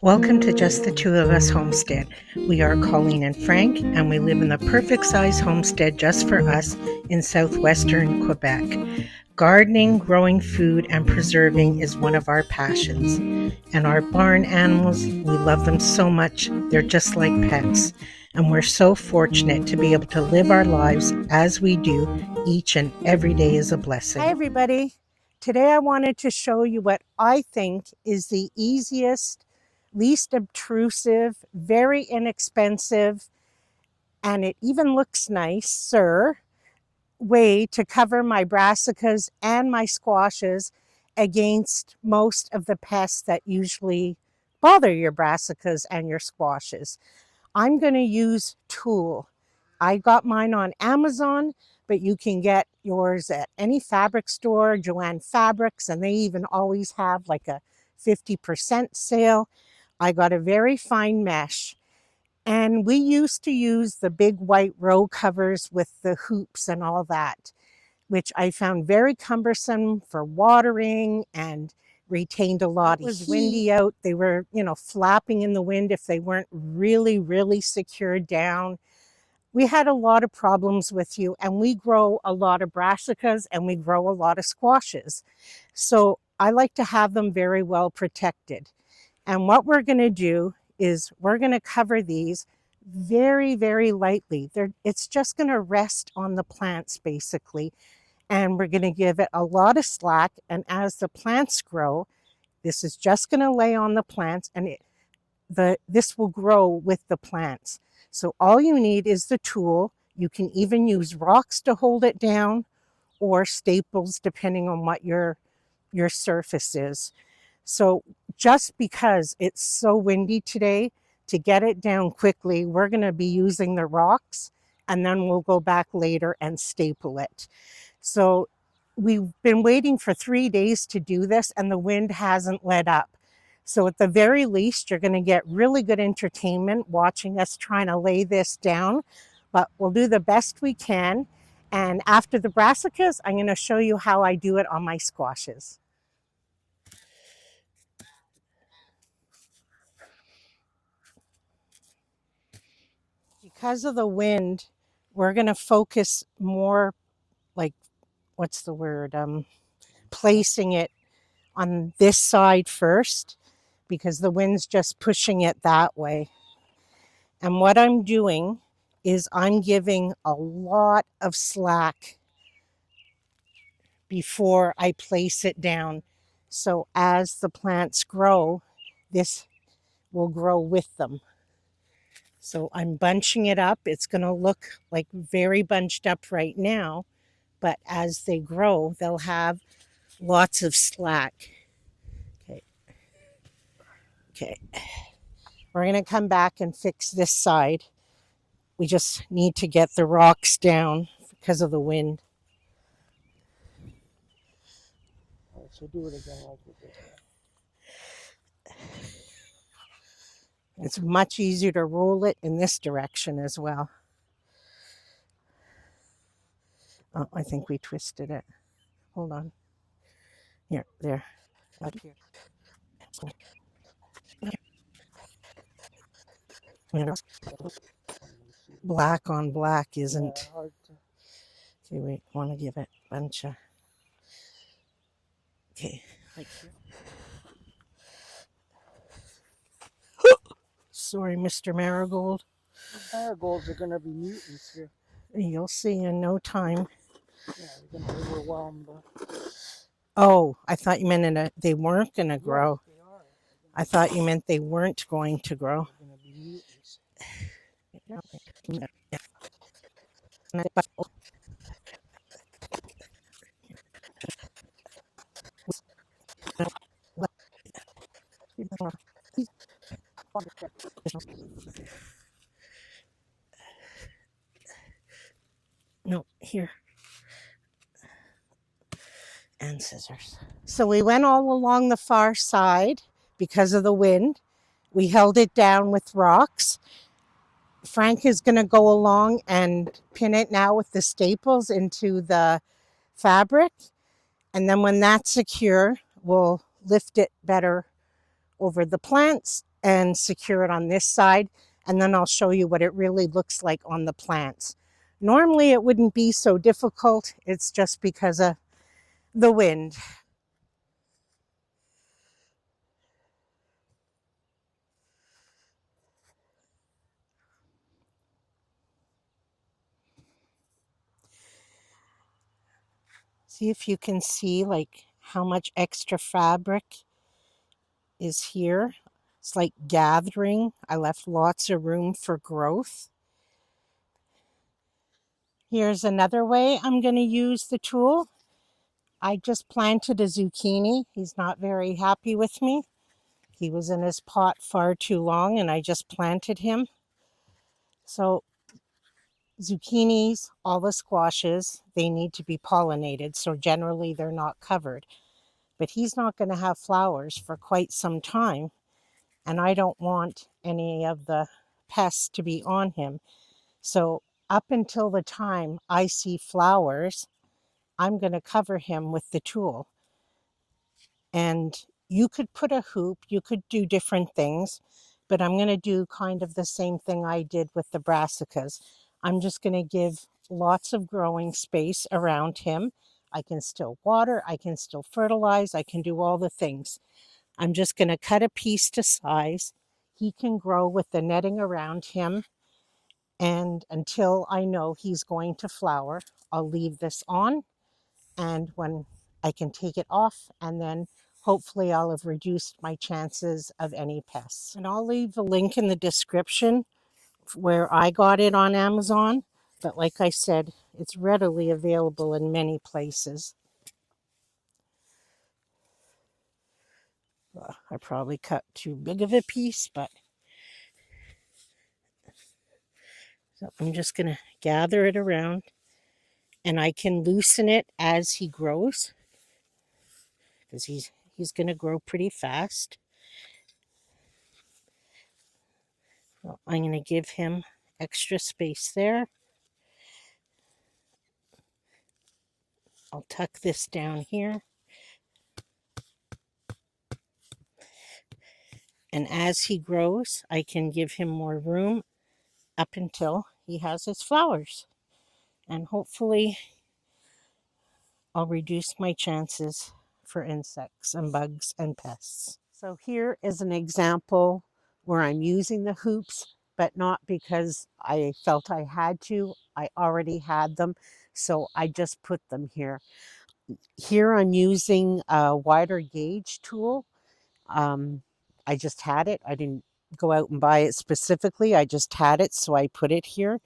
Welcome to Just the Two of Us Homestead. We are Colleen and Frank, and we live in the perfect size homestead just for us in southwestern Quebec. Gardening, growing food, and preserving is one of our passions. And our barn animals, we love them so much, they're just like pets. And we're so fortunate to be able to live our lives as we do. Each and every day is a blessing. Hi everybody. Today I wanted to show you what I think is the easiest, least obtrusive, very inexpensive, and it even looks nicer way to cover my brassicas and my squashes against most of the pests that usually bother your brassicas and your squashes. I'm going to use Tulle. I got mine on Amazon, but you can get yours at any fabric store, Joanne Fabrics, and they even always have like a 50% sale. I got a very fine mesh, and we used to use the big white row covers with the hoops and all that, which I found very cumbersome for watering and retained a lot of heat. It was windy out. They were, flapping in the wind if they weren't really, really secured down. We had a lot of problems with you, and we grow a lot of brassicas and we grow a lot of squashes. So I like to have them very well protected. And what we're going to do is we're going to cover these very, very lightly. It's just going to rest on the plants basically. And we're going to give it a lot of slack. And as the plants grow, this is just going to lay on the plants, and this will grow with the plants. So all you need is the tool. You can even use rocks to hold it down or staples depending on what your surface is. So just because it's so windy today, to get it down quickly, we're going to be using the rocks, and then we'll go back later and staple it. So we've been waiting for 3 days to do this, and the wind hasn't let up. So at the very least, you're going to get really good entertainment watching us trying to lay this down, but we'll do the best we can. And after the brassicas, I'm going to show you how I do it on my squashes. Because of the wind, we're going to focus more, like, what's the word? Placing it on this side first, because the wind's just pushing it that way. And what I'm doing is I'm giving a lot of slack before I place it down. So as the plants grow, this will grow with them. So I'm bunching it up. It's going to look like very bunched up right now, but as they grow, they'll have lots of slack. Okay. We're going to come back and fix this side. We just need to get the rocks down because of the wind. So do it again like we did. It's much easier to roll it in this direction as well. Oh, I think we twisted it. Hold on. Here, there. Up here. Black on black isn't. Yeah, Okay, wait, want to give it a bunch of. Okay. Sorry, Mr. Marigold. the marigolds are going to be mutants here. You'll see in no time. Yeah, they're going to overwhelm the... Oh, I thought you meant they weren't going to grow. Yes, they are. I thought you meant they weren't going to grow. They're going to be mutants. No, here. And scissors. So we went all along the far side because of the wind. We held it down with rocks. Frank is going to go along and pin it now with the staples into the fabric. And then when that's secure, we'll lift it better over the plants and secure it on this side, and then I'll show you what it really looks like on the plants. Normally it wouldn't be so difficult, it's just because of the wind. See if you can see like how much extra fabric is here. It's like gathering. I left lots of room for growth. Here's another way I'm going to use the tool. I just planted a zucchini. He's not very happy with me. He was in his pot far too long and I just planted him. So zucchinis, all the squashes, they need to be pollinated. So generally they're not covered. But he's not going to have flowers for quite some time. And I don't want any of the pests to be on him. So up until the time I see flowers, I'm going to cover him with the tool. And you could put a hoop, you could do different things, but I'm going to do kind of the same thing I did with the brassicas. I'm just going to give lots of growing space around him. I can still water, I can still fertilize, I can do all the things. I'm just going to cut a piece to size. He can grow with the netting around him. And until I know he's going to flower, I'll leave this on. And when I can take it off, and then hopefully I'll have reduced my chances of any pests. And I'll leave a link in the description where I got it on Amazon. But like I said, it's readily available in many places. I probably cut too big of a piece, but so I'm just going to gather it around, and I can loosen it as he grows because he's going to grow pretty fast. So I'm going to give him extra space there. I'll tuck this down here. And as he grows, I can give him more room up until he has his flowers. And hopefully I'll reduce my chances for insects and bugs and pests. So here is an example where I'm using the hoops, but not because I felt I had to. I already had them, so I just put them here. Here I'm using a wider gauge tool. I just had it. I didn't go out and buy it specifically. I just had it, so I put it here.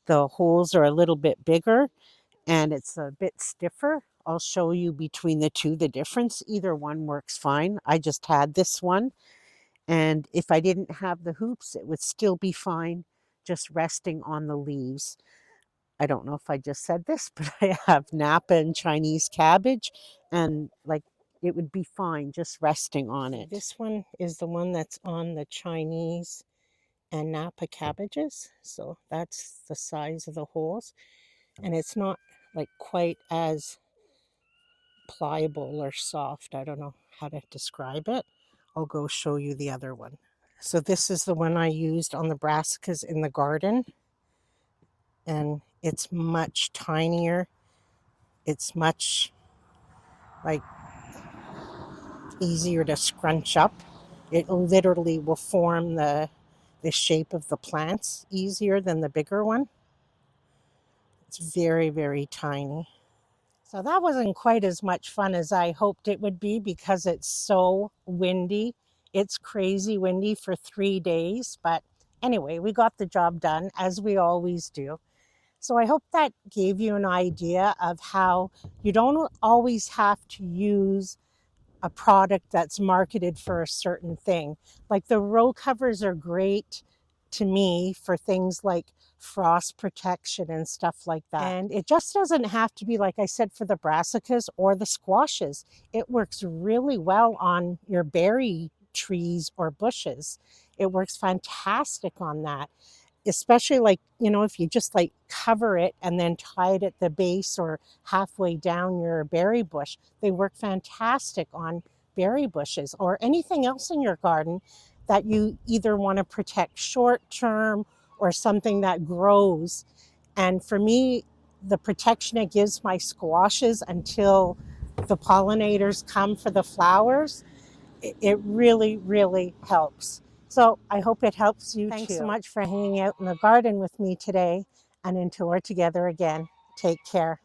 The holes are a little bit bigger and it's a bit stiffer. I'll show you between the two the difference. Either one works fine. I just had this one. And if I didn't have the hoops, it would still be fine, just resting on the leaves. I don't know if I just said this, but I have Napa and Chinese cabbage, and like it would be fine just resting on it. This one is the one that's on the Chinese and Napa cabbages. So that's the size of the holes. And it's not like quite as pliable or soft. I don't know how to describe it. I'll go show you the other one. So this is the one I used on the brassicas in the garden. And it's much tinier. It's much like easier to scrunch up. It literally will form the shape of the plants easier than the bigger one. It's very, very tiny. So that wasn't quite as much fun as I hoped it would be because it's so windy. It's crazy windy for 3 days. But anyway, we got the job done as we always do. So I hope that gave you an idea of how you don't always have to use a product that's marketed for a certain thing. Like the row covers are great to me for things like frost protection and stuff like that. And it just doesn't have to be, like I said, for the brassicas or the squashes. It works really well on your berry trees or bushes. It works fantastic on that. Especially like, you know, if you just like cover it and then tie it at the base or halfway down your berry bush, they work fantastic on berry bushes or anything else in your garden that you either want to protect short term or something that grows. And for me, the protection it gives my squashes until the pollinators come for the flowers, it really, really helps. So I hope it helps you too. Thanks so much for hanging out in the garden with me today. And until we're together again, take care.